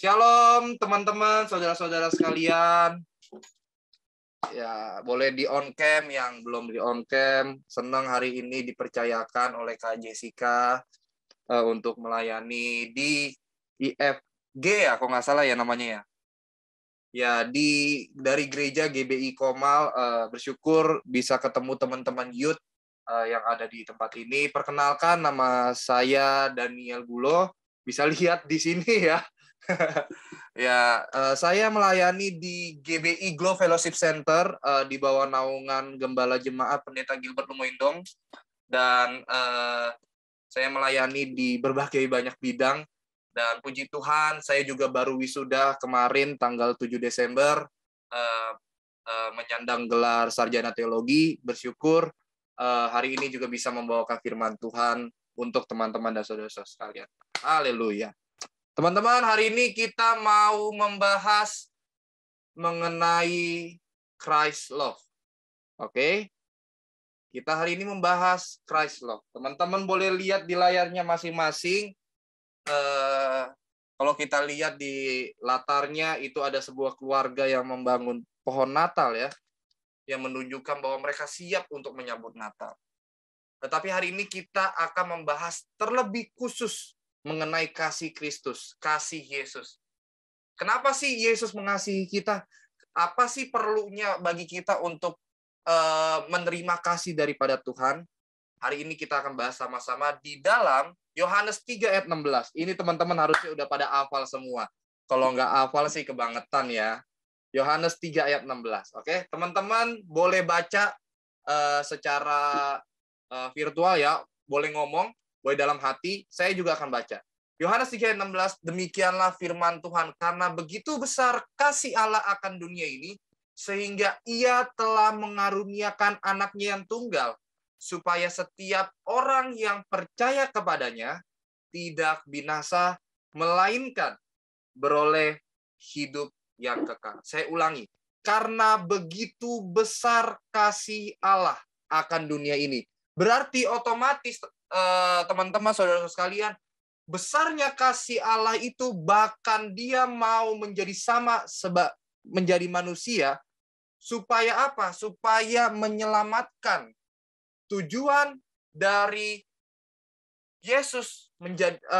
Shalom teman-teman, saudara-saudara sekalian. Ya, boleh di on cam yang belum di on cam. Senang hari ini dipercayakan oleh Kak Jessica untuk melayani di IFG ya, kalau nggak salah ya namanya ya. Ya, dari gereja GBI Komal, bersyukur bisa ketemu teman-teman youth yang ada di tempat ini. Perkenalkan, nama saya Daniel Bulo. Bisa lihat di sini ya. Ya, saya melayani di GBI Glow Fellowship Center di bawah naungan Gembala Jemaat Pendeta Gilbert Lumoindong, dan saya melayani di berbagai banyak bidang. Dan puji Tuhan, saya juga baru wisuda kemarin tanggal 7 Desember menyandang gelar sarjana teologi. Bersyukur hari ini juga bisa membawakan firman Tuhan untuk teman-teman dan saudara-saudara sekalian. Haleluya. Teman-teman, hari ini kita mau membahas mengenai Christ love. Oke? Kita hari ini membahas Christ love. Teman-teman boleh lihat di layarnya masing-masing. Kalau kita lihat di latarnya, itu ada sebuah keluarga yang membangun pohon Natal ya, yang menunjukkan bahwa mereka siap untuk menyambut Natal. Tetapi hari ini kita akan membahas terlebih khusus mengenai kasih Kristus, kasih Yesus. Kenapa sih Yesus mengasihi kita? Apa sih perlunya bagi kita untuk menerima kasih daripada Tuhan? Hari ini kita akan bahas sama-sama di dalam Yohanes 3 ayat 16. Ini teman-teman harusnya udah pada hafal semua. Kalau nggak hafal sih kebangetan ya. Yohanes 3 ayat 16. Oke, teman-teman boleh baca secara virtual ya, boleh ngomong, boleh dalam hati, saya juga akan baca. Yohanes 3 ayat 16, demikianlah firman Tuhan, karena begitu besar kasih Allah akan dunia ini, sehingga ia telah mengaruniakan anaknya yang tunggal, supaya setiap orang yang percaya kepadanya tidak binasa, melainkan beroleh hidup yang kekal. Saya ulangi, karena begitu besar kasih Allah akan dunia ini. Berarti otomatis teman-teman saudara sekalian, besarnya kasih Allah itu bahkan dia mau menjadi sama menjadi manusia supaya apa? Supaya menyelamatkan. Tujuan dari Yesus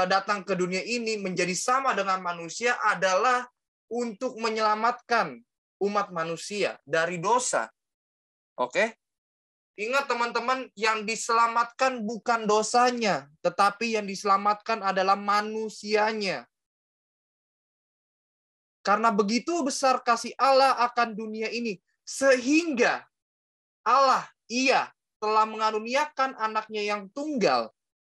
datang ke dunia ini menjadi sama dengan manusia adalah untuk menyelamatkan umat manusia dari dosa. Oke? Ingat teman-teman, yang diselamatkan bukan dosanya, tetapi yang diselamatkan adalah manusianya. Karena begitu besar kasih Allah akan dunia ini, sehingga Allah, ia telah mengaruniakan anaknya yang tunggal,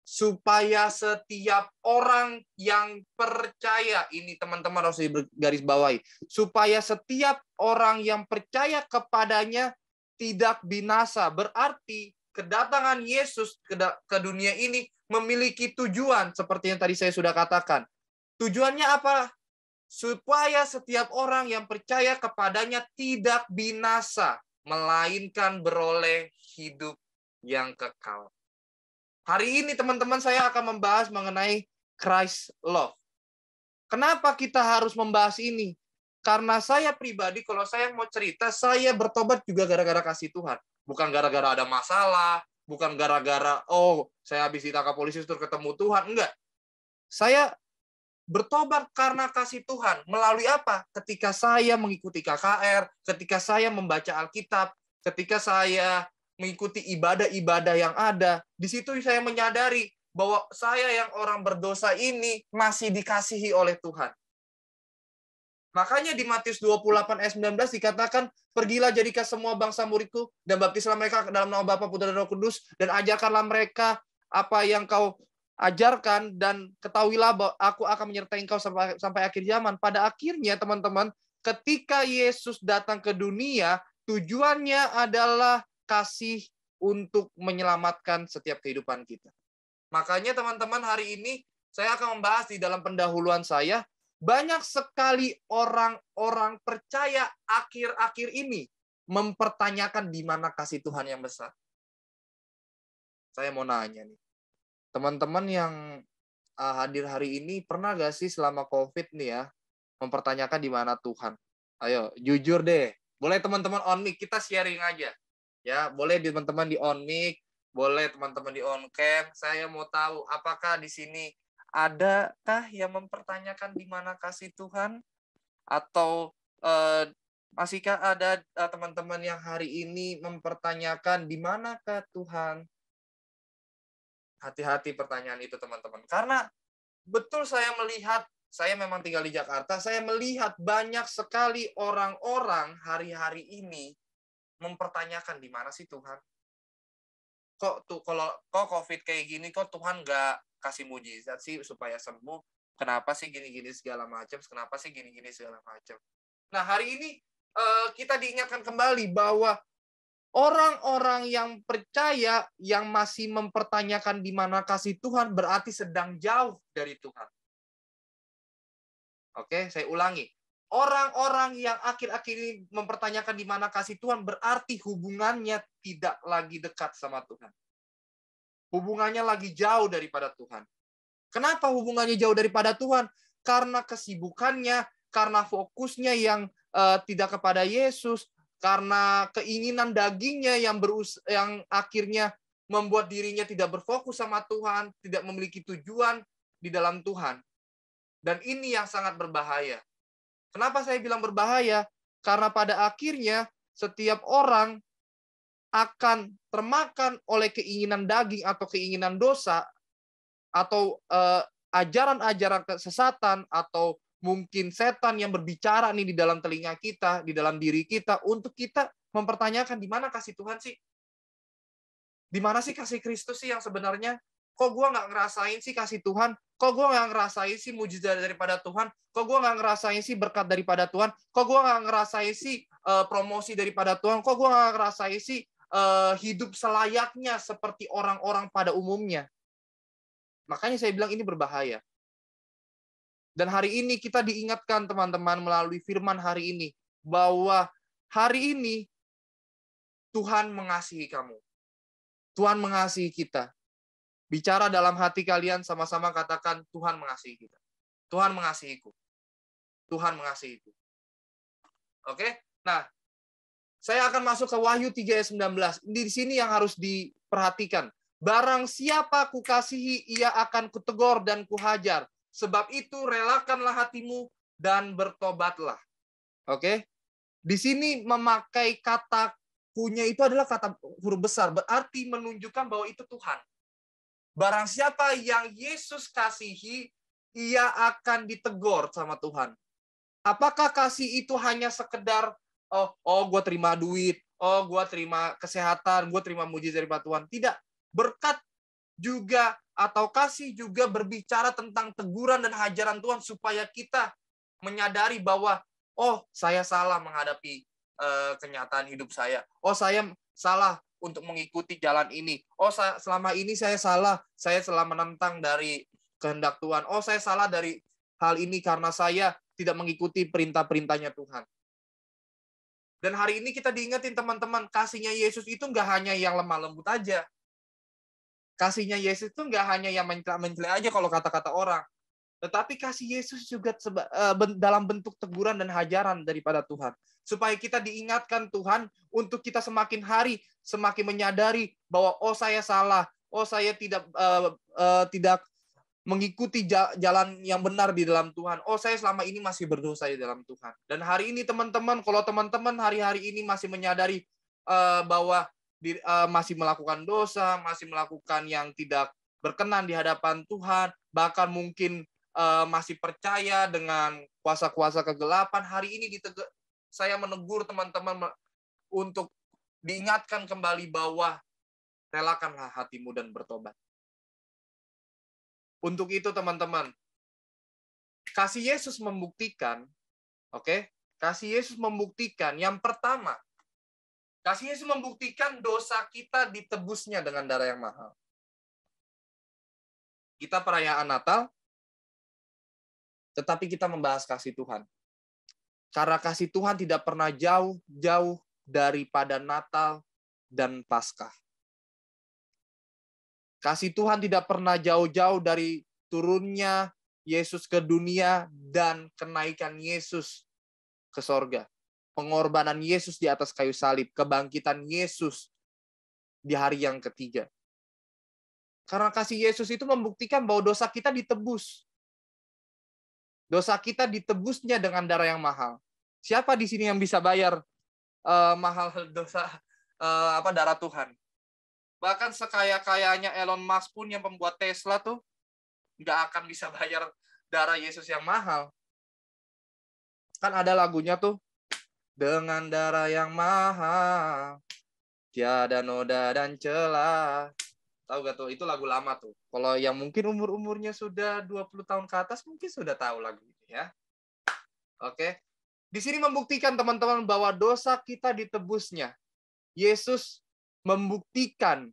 supaya setiap orang yang percaya, ini teman-teman harus garis bawahi, supaya setiap orang yang percaya kepadanya tidak binasa. Berarti kedatangan Yesus ke dunia ini memiliki tujuan seperti yang tadi saya sudah katakan. Tujuannya apa? Supaya setiap orang yang percaya kepadanya tidak binasa, melainkan beroleh hidup yang kekal. Hari ini teman-teman saya akan membahas mengenai Christ love. Kenapa kita harus membahas ini? Karena saya pribadi, kalau saya mau cerita, saya bertobat juga gara-gara kasih Tuhan. Bukan gara-gara ada masalah, bukan gara-gara, saya habis ditangkap polisi terus ketemu Tuhan. Enggak. Saya bertobat karena kasih Tuhan. Melalui apa? Ketika saya mengikuti KKR, ketika saya membaca Alkitab, ketika saya mengikuti ibadah-ibadah yang ada, di situ saya menyadari bahwa saya yang orang berdosa ini masih dikasihi oleh Tuhan. Makanya di Matius 28 ayat 19 dikatakan, pergilah jadikan semua bangsa muridku dan baptislah mereka dalam nama Bapa, Putra dan Roh Kudus, dan ajarkanlah mereka apa yang kau ajarkan, dan ketahuilah bahwa aku akan menyertai engkau sampai akhir zaman. Pada akhirnya teman-teman, ketika Yesus datang ke dunia, tujuannya adalah kasih untuk menyelamatkan setiap kehidupan kita. Makanya teman-teman, hari ini saya akan membahas di dalam pendahuluan saya, banyak sekali orang-orang percaya akhir-akhir ini mempertanyakan di mana kasih Tuhan yang besar. Saya mau nanya nih, teman-teman yang hadir hari ini, pernah gak sih selama COVID nih ya, mempertanyakan di mana Tuhan? Ayo, jujur deh. Boleh teman-teman on mic, kita sharing aja. Ya, boleh teman-teman di on mic, boleh teman-teman di on cam. Saya mau tahu apakah di sini adakah yang mempertanyakan di mana kasih Tuhan? Atau masihkah ada teman-teman yang hari ini mempertanyakan di manakah Tuhan? Hati-hati pertanyaan itu teman-teman. Karena betul saya memang tinggal di Jakarta, saya melihat banyak sekali orang-orang hari-hari ini mempertanyakan di mana sih Tuhan? Kok COVID kayak gini, kok Tuhan nggak kasih mujizat sih supaya sembuh? Kenapa sih gini-gini segala macam? Kenapa sih gini-gini segala macam? Nah, hari ini kita diingatkan kembali bahwa orang-orang yang percaya, yang masih mempertanyakan di mana kasih Tuhan, berarti sedang jauh dari Tuhan. Oke, saya ulangi. Orang-orang yang akhir-akhir ini mempertanyakan di mana kasih Tuhan, berarti hubungannya tidak lagi dekat sama Tuhan. Hubungannya lagi jauh daripada Tuhan. Kenapa hubungannya jauh daripada Tuhan? Karena kesibukannya, karena fokusnya yang tidak kepada Yesus, karena keinginan dagingnya yang akhirnya membuat dirinya tidak berfokus sama Tuhan, tidak memiliki tujuan di dalam Tuhan. Dan ini yang sangat berbahaya. Kenapa saya bilang berbahaya? Karena pada akhirnya setiap orang akan termakan oleh keinginan daging atau keinginan dosa, atau ajaran-ajaran kesesatan, atau mungkin setan yang berbicara nih di dalam telinga kita, di dalam diri kita, untuk kita mempertanyakan di mana kasih Tuhan sih? Di mana sih kasih Kristus sih yang sebenarnya? Kok gue nggak ngerasain sih kasih Tuhan? Kok gue nggak ngerasain sih mujizat daripada Tuhan? Kok gue nggak ngerasain sih berkat daripada Tuhan? Kok gue nggak ngerasain sih promosi daripada Tuhan? Kok gue nggak ngerasain sih hidup selayaknya seperti orang-orang pada umumnya? Makanya saya bilang ini berbahaya. Dan hari ini kita diingatkan teman-teman melalui firman hari ini, bahwa hari ini Tuhan mengasihi kamu. Tuhan mengasihi kita. Bicara dalam hati kalian, sama-sama katakan, Tuhan mengasihi kita. Tuhan mengasihiku. Tuhan mengasihiku. Oke? Nah, saya akan masuk ke Wahyu 3 ayat 19. Di sini yang harus diperhatikan. Barang siapa kukasihi, ia akan kutegur dan kuhajar. Sebab itu relakanlah hatimu dan bertobatlah. Oke? Di sini memakai kata kunya itu adalah kata huruf besar. Berarti menunjukkan bahwa itu Tuhan. Barang siapa yang Yesus kasihi, ia akan ditegur sama Tuhan. Apakah kasih itu hanya sekedar, gue terima duit, gue terima kesehatan, gue terima mujizat dari Tuhan. Tidak. Berkat juga atau kasih juga berbicara tentang teguran dan hajaran Tuhan supaya kita menyadari bahwa saya salah menghadapi kenyataan hidup saya. Saya salah untuk mengikuti jalan ini. Selama ini saya salah. Saya telah menentang dari kehendak Tuhan. Saya salah dari hal ini karena saya tidak mengikuti perintah-perintahnya Tuhan. Dan hari ini kita diingetin teman-teman, kasihnya Yesus itu nggak hanya yang lemah lembut aja. Kasihnya Yesus itu nggak hanya yang mencela-mencela aja kalau kata-kata orang. Tetapi kasih Yesus juga dalam bentuk teguran dan hajaran daripada Tuhan. Supaya kita diingatkan Tuhan untuk kita semakin hari semakin menyadari bahwa saya salah, saya tidak mengikuti jalan yang benar di dalam Tuhan. Saya selama ini masih berdosa di dalam Tuhan. Dan hari ini teman-teman, kalau teman-teman hari-hari ini masih menyadari bahwa masih melakukan dosa, masih melakukan yang tidak berkenan di hadapan Tuhan, bahkan mungkin masih percaya dengan kuasa-kuasa kegelapan, hari ini saya menegur teman-teman untuk diingatkan kembali bahwa relakanlah hatimu dan bertobat. Untuk itu teman-teman, kasih Yesus membuktikan, kasih Yesus membuktikan yang pertama, kasih Yesus membuktikan dosa kita ditebusnya dengan darah yang mahal. Kita perayaan Natal, tetapi kita membahas kasih Tuhan. Karena kasih Tuhan tidak pernah jauh-jauh daripada Natal dan Paskah. Kasih Tuhan tidak pernah jauh-jauh dari turunnya Yesus ke dunia dan kenaikan Yesus ke sorga. Pengorbanan Yesus di atas kayu salib. Kebangkitan Yesus di hari yang ketiga. Karena kasih Yesus itu membuktikan bahwa dosa kita ditebus. Dosa kita ditebusnya dengan darah yang mahal. Siapa di sini yang bisa bayar mahal dosa darah Tuhan? Bahkan sekaya-kayanya Elon Musk pun yang pembuat Tesla tuh nggak akan bisa bayar darah Yesus yang mahal. Kan ada lagunya tuh, dengan darah yang mahal, tiada noda dan celah. Tahu gak tuh? Itu lagu lama tuh. Kalau yang mungkin umur-umurnya sudah 20 tahun ke atas, mungkin sudah tahu lagu ini ya. Oke. Di sini membuktikan teman-teman bahwa dosa kita ditebusnya. Yesus membuktikan,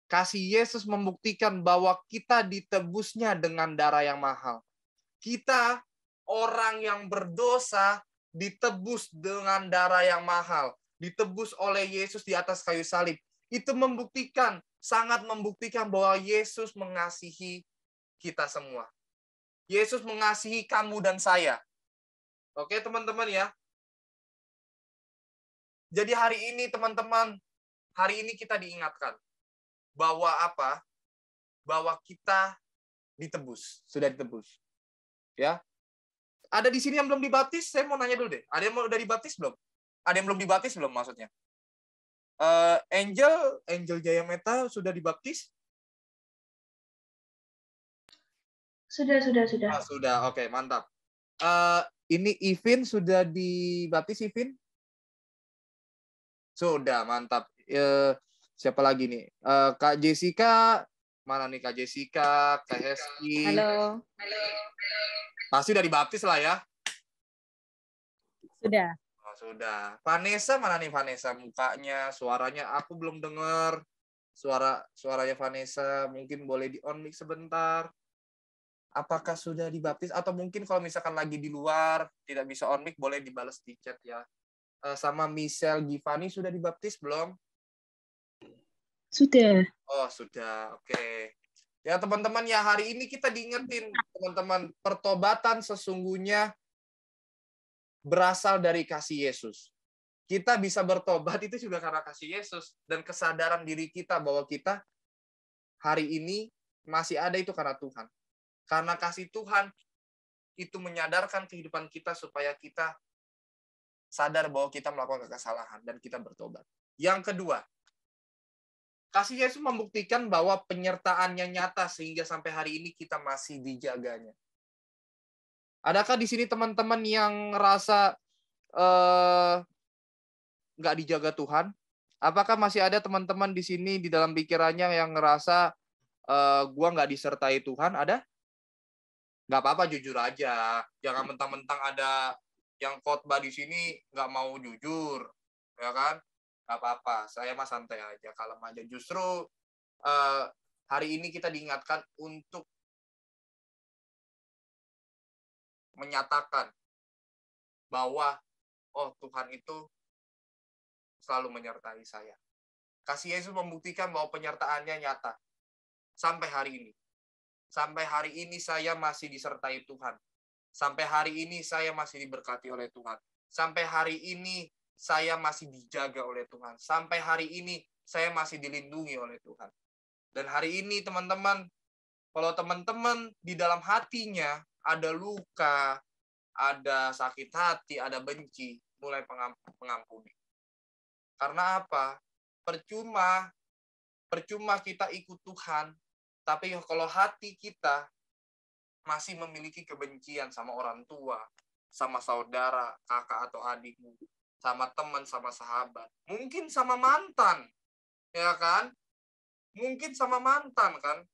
kasih Yesus membuktikan bahwa kita ditebusnya dengan darah yang mahal. Kita, orang yang berdosa, ditebus dengan darah yang mahal. Ditebus oleh Yesus di atas kayu salib. Itu membuktikan, sangat membuktikan bahwa Yesus mengasihi kita semua. Yesus mengasihi kamu dan saya. Oke, teman-teman ya. Jadi hari ini, teman-teman, hari ini kita diingatkan bahwa apa? Bahwa kita ditebus, sudah ditebus. Ya. Ada di sini yang belum dibaptis? Saya mau nanya dulu deh. Ada yang udah dibaptis belum? Ada yang belum dibaptis belum maksudnya? Angel Jaya Meta sudah dibaptis? Sudah. Sudah, oke, mantap. Ini Ivin sudah dibaptis, Ivin? Sudah, mantap. Siapa lagi nih? Kak Jessica, mana nih Kak Jessica? Kak Hesti. Halo. Pasti udah dibaptis lah ya? Sudah. Oh, sudah. Vanessa, mana nih Vanessa? Mukanya, suaranya aku belum dengar. Suaranya Vanessa, mungkin boleh di-on mic sebentar. Apakah sudah dibaptis? Atau mungkin kalau misalkan lagi di luar, tidak bisa on mic, boleh dibalas di chat ya. Sama Michelle Givani sudah dibaptis belum? Sudah. Oh, sudah. Oke. Ya, teman-teman, ya hari ini kita diingetin, teman-teman, pertobatan sesungguhnya berasal dari kasih Yesus. Kita bisa bertobat itu juga karena kasih Yesus dan kesadaran diri kita bahwa kita hari ini masih ada itu karena Tuhan. Karena kasih Tuhan itu menyadarkan kehidupan kita supaya kita sadar bahwa kita melakukan kesalahan dan kita bertobat. Yang kedua, kasih Yesus membuktikan bahwa penyertaannya nyata sehingga sampai hari ini kita masih dijaganya. Adakah di sini teman-teman yang ngerasa nggak dijaga Tuhan? Apakah masih ada teman-teman di sini di dalam pikirannya yang ngerasa gua nggak disertai Tuhan? Ada? Nggak apa-apa, jujur aja. Jangan mentang-mentang ada yang khotbah di sini nggak mau jujur, ya kan? Nggak apa-apa. Saya mah santai aja, kalem aja. Justru hari ini kita diingatkan untuk menyatakan bahwa Tuhan itu selalu menyertai saya. Kasih Yesus membuktikan bahwa penyertaannya nyata sampai hari ini. Sampai hari ini saya masih disertai Tuhan. Sampai hari ini saya masih diberkati oleh Tuhan. Sampai hari ini saya masih dijaga oleh Tuhan. Sampai hari ini saya masih dilindungi oleh Tuhan. Dan hari ini teman-teman, kalau teman-teman di dalam hatinya ada luka, ada sakit hati, ada benci, mulai mengampuni. Karena apa? Percuma kita ikut Tuhan, tapi kalau hati kita masih memiliki kebencian sama orang tua, sama saudara, kakak atau adikmu, sama teman, sama sahabat, mungkin sama mantan, ya kan? Mungkin sama mantan kan?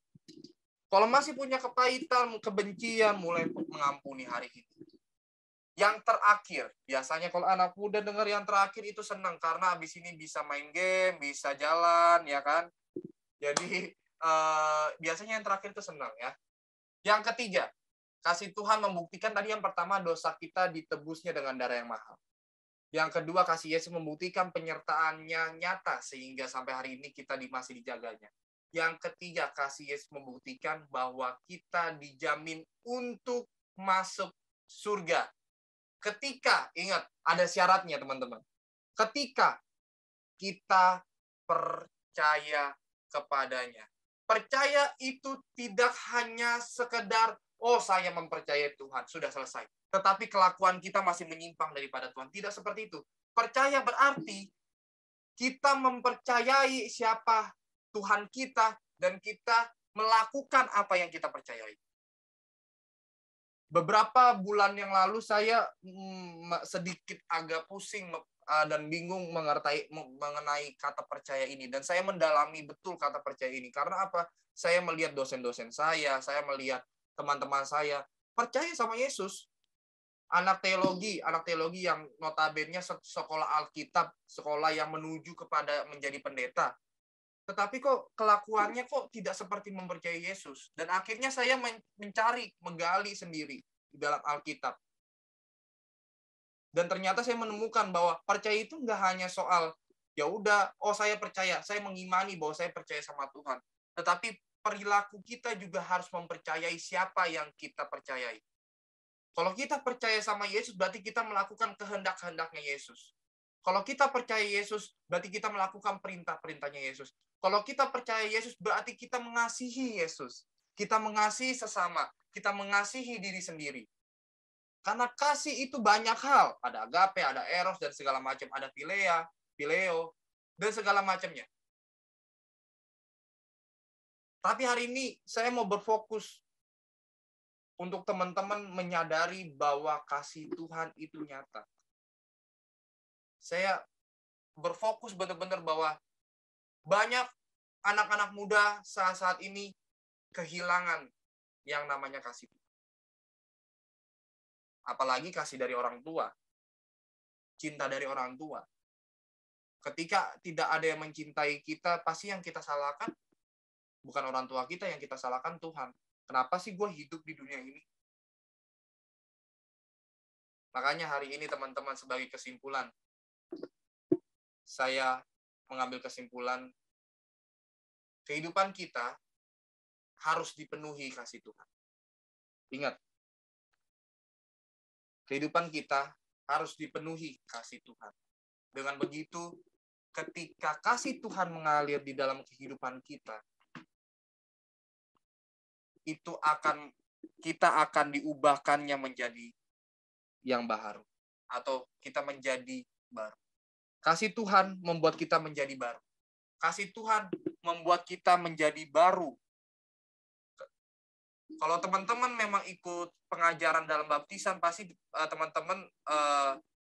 Kalau masih punya kepahitan, kebencian, mulai mengampuni hari ini. Yang terakhir, biasanya kalau anak muda dengar yang terakhir itu senang karena habis ini bisa main game, bisa jalan, ya kan? Jadi biasanya yang terakhir itu senang ya. Yang ketiga, kasih Tuhan membuktikan tadi yang pertama dosa kita ditebusnya dengan darah yang mahal. Yang kedua, kasih Yesus membuktikan penyertaannya nyata sehingga sampai hari ini kita masih dijaganya. Yang ketiga, kasih Yesus membuktikan bahwa kita dijamin untuk masuk surga. Ketika, ingat, ada syaratnya teman-teman. Ketika kita percaya kepadanya. Percaya itu tidak hanya sekedar, oh saya mempercayai Tuhan, sudah selesai. Tetapi kelakuan kita masih menyimpang daripada Tuhan. Tidak seperti itu. Percaya berarti kita mempercayai siapa Tuhan kita, dan kita melakukan apa yang kita percayai. Beberapa bulan yang lalu saya sedikit agak pusing dan bingung mengenai kata percaya ini. Dan saya mendalami betul kata percaya ini. Karena apa? Saya melihat dosen-dosen saya melihat teman-teman saya, percaya sama Yesus. Anak teologi yang notabene sekolah Alkitab, sekolah yang menuju kepada menjadi pendeta. Tetapi kok kelakuannya kok tidak seperti mempercayai Yesus. Dan akhirnya saya menggali sendiri di dalam Alkitab. Dan ternyata saya menemukan bahwa percaya itu nggak hanya soal, ya udah, oh saya percaya, saya mengimani bahwa saya percaya sama Tuhan. Tetapi perilaku kita juga harus mempercayai siapa yang kita percayai. Kalau kita percaya sama Yesus, berarti kita melakukan kehendak-kehendaknya Yesus. Kalau kita percaya Yesus, berarti kita melakukan perintah-perintahnya Yesus. Kalau kita percaya Yesus, berarti kita mengasihi Yesus. Kita mengasihi sesama. Kita mengasihi diri sendiri. Karena kasih itu banyak hal. Ada agape, ada eros, dan segala macam. Ada phileo, dan segala macamnya. Tapi hari ini saya mau berfokus untuk teman-teman menyadari bahwa kasih Tuhan itu nyata. Saya berfokus benar-benar bahwa banyak anak-anak muda saat ini kehilangan yang namanya kasih. Apalagi kasih dari orang tua. Cinta dari orang tua. Ketika tidak ada yang mencintai kita, pasti yang kita salahkan bukan orang tua kita, yang kita salahkan Tuhan. Kenapa sih gue hidup di dunia ini? Makanya hari ini teman-teman, sebagai kesimpulan, saya mengambil kesimpulan, kehidupan kita harus dipenuhi kasih Tuhan. Ingat, kehidupan kita harus dipenuhi kasih Tuhan. Dengan begitu, ketika kasih Tuhan mengalir di dalam kehidupan kita, kita akan diubahkannya menjadi yang baru, atau kita menjadi baru. Kasih Tuhan membuat kita menjadi baru. Kasih Tuhan membuat kita menjadi baru. Kalau teman-teman memang ikut pengajaran dalam baptisan, pasti teman-teman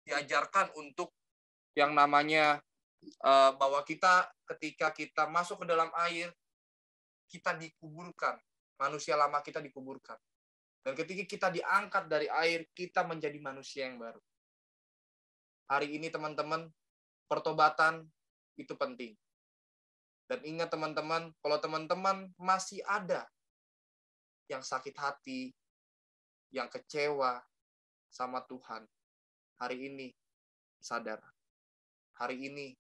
diajarkan untuk yang namanya bahwa kita ketika kita masuk ke dalam air, kita dikuburkan. Manusia lama kita dikuburkan. Dan ketika kita diangkat dari air, kita menjadi manusia yang baru. Hari ini teman-teman, pertobatan itu penting. Dan ingat teman-teman, kalau teman-teman masih ada yang sakit hati, yang kecewa sama Tuhan, hari ini sadar. Hari ini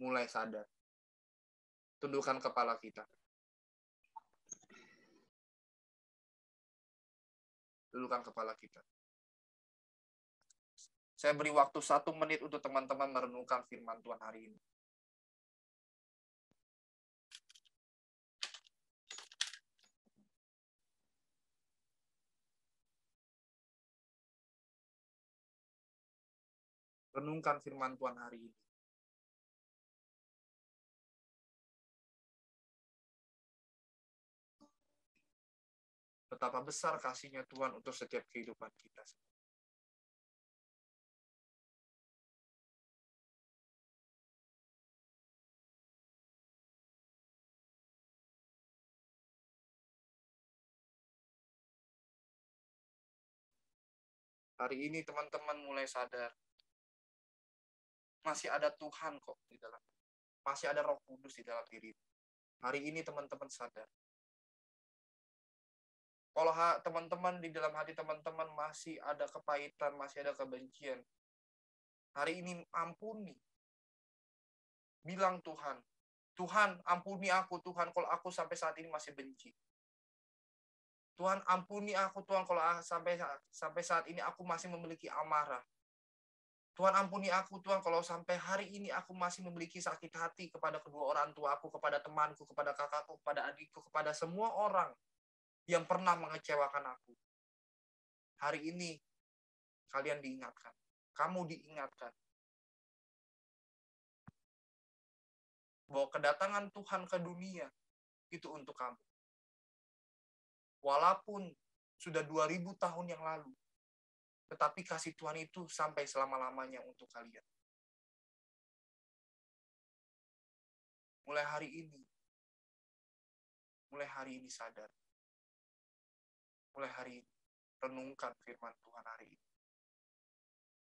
mulai sadar. Tundukkan kepala kita. Tundukkan kepala kita. Saya beri waktu 1 menit untuk teman-teman merenungkan firman Tuhan hari ini. Renungkan firman Tuhan hari ini. Betapa besar kasih-Nya Tuhan untuk setiap kehidupan kita. Hari ini teman-teman mulai sadar. Masih ada Tuhan kok di dalam. Masih ada Roh Kudus di dalam diri. Hari ini teman-teman sadar. Kalau teman-teman di dalam hati teman-teman masih ada kepahitan, masih ada kebencian, hari ini ampuni. Bilang Tuhan, Tuhan, ampuni aku, Tuhan, kalau aku sampai saat ini masih benci. Tuhan, ampuni aku, Tuhan, kalau sampai saat ini aku masih memiliki amarah. Tuhan, ampuni aku, Tuhan, kalau sampai hari ini aku masih memiliki sakit hati kepada kedua orang tua aku, kepada temanku, kepada kakakku, kepada adikku, kepada semua orang yang pernah mengecewakan aku. Hari ini, kalian diingatkan. Kamu diingatkan. Bahwa kedatangan Tuhan ke dunia, itu untuk kamu. Walaupun sudah 2000 tahun yang lalu, tetapi kasih Tuhan itu sampai selama-lamanya untuk kalian. Mulai hari ini sadar. Mulai hari ini, renungkan firman Tuhan hari ini.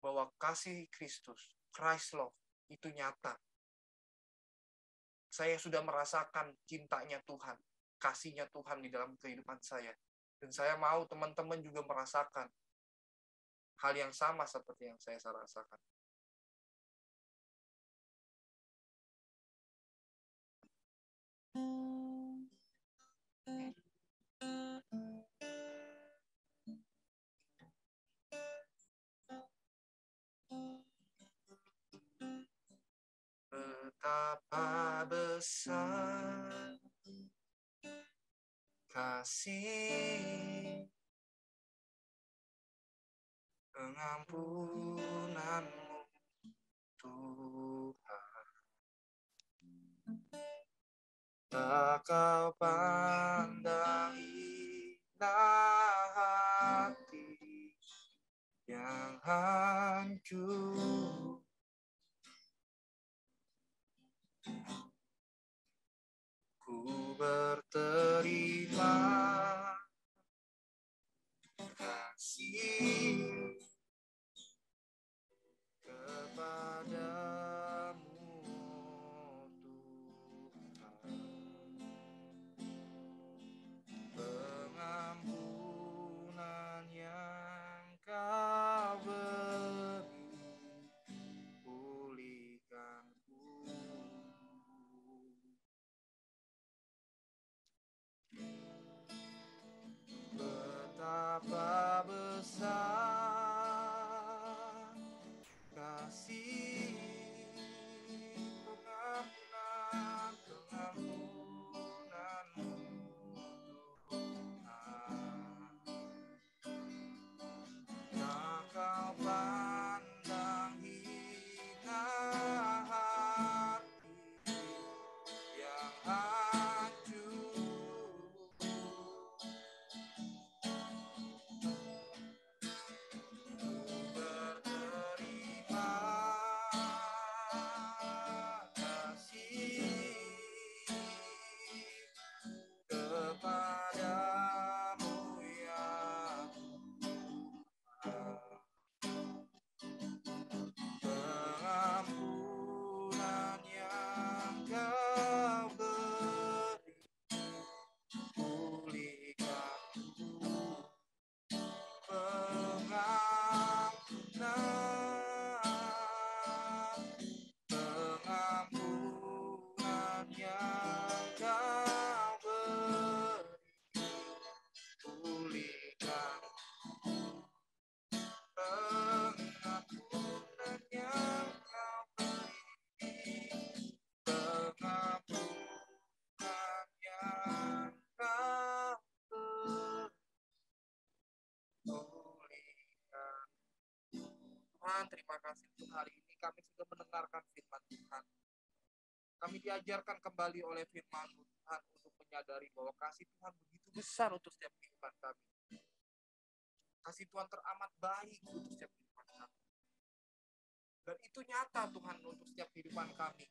Bahwa kasih Kristus, Christ love, itu nyata. Saya sudah merasakan cintanya Tuhan, kasihnya Tuhan di dalam kehidupan saya. Dan saya mau teman-teman juga merasakan hal yang sama seperti yang saya rasakan. Betapa besar kasih pengampunanmu, Tuhan. Tak kau pandang indah hati yang hancur. Ku berterima kasih kepadamu, Tuhan. Pengampunan yang kau beri, pulihkanku. Betapa besar kasih pengampunanmu, Tuhan. Tak kau pandang hina hati yang hancur. Berterima kasih kepadamu ya Tuhan. Pengampunan yang kau beri, pulihkanku. Pengampunan yang kau beri, pulihkanku. Pengampunan yang kau beri, pengampunan yang kau beri, pulihkan. Tuhan, terima kasih untuk hari ini kami sudah mendengarkan firman Tuhan. Kami diajarkan kembali oleh firman Tuhan untuk menyadari bahwa kasih Tuhan begitu besar untuk setiap kehidupan kami. Kasih Tuhan teramat baik untuk setiap kehidupan kami. Dan itu nyata Tuhan untuk setiap kehidupan kami.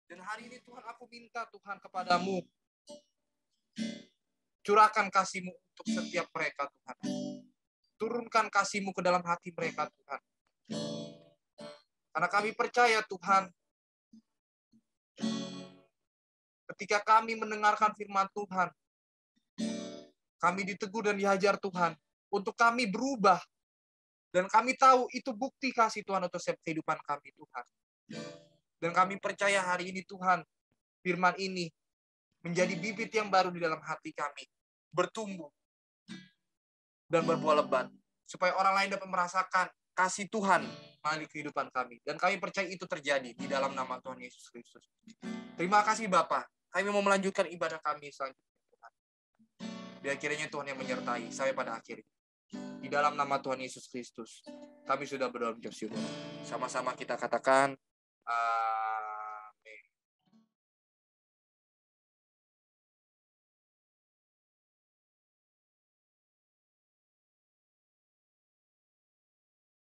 Dan hari ini Tuhan, aku minta Tuhan kepadamu, curahkan kasih-Mu untuk setiap mereka Tuhan. Turunkan kasih-Mu ke dalam hati mereka Tuhan. Karena kami percaya Tuhan, ketika kami mendengarkan firman Tuhan, kami ditegur dan diajar Tuhan untuk kami berubah. Dan kami tahu itu bukti kasih Tuhan untuk setiap kehidupan kami Tuhan. Dan kami percaya hari ini Tuhan, firman ini menjadi bibit yang baru di dalam hati kami, bertumbuh dan berbuah lebat, supaya orang lain dapat merasakan kasih Tuhan melalui kehidupan kami. Dan kami percaya itu terjadi di dalam nama Tuhan Yesus Kristus. Terima kasih Bapa. Kami mau melanjutkan ibadah kami selanjutnya, Tuhan. Biar kiranya Tuhan yang menyertai sampai pada akhirnya. Di dalam nama Tuhan Yesus Kristus, kami sudah berdoa mengucap syukur. Sama-sama kita katakan,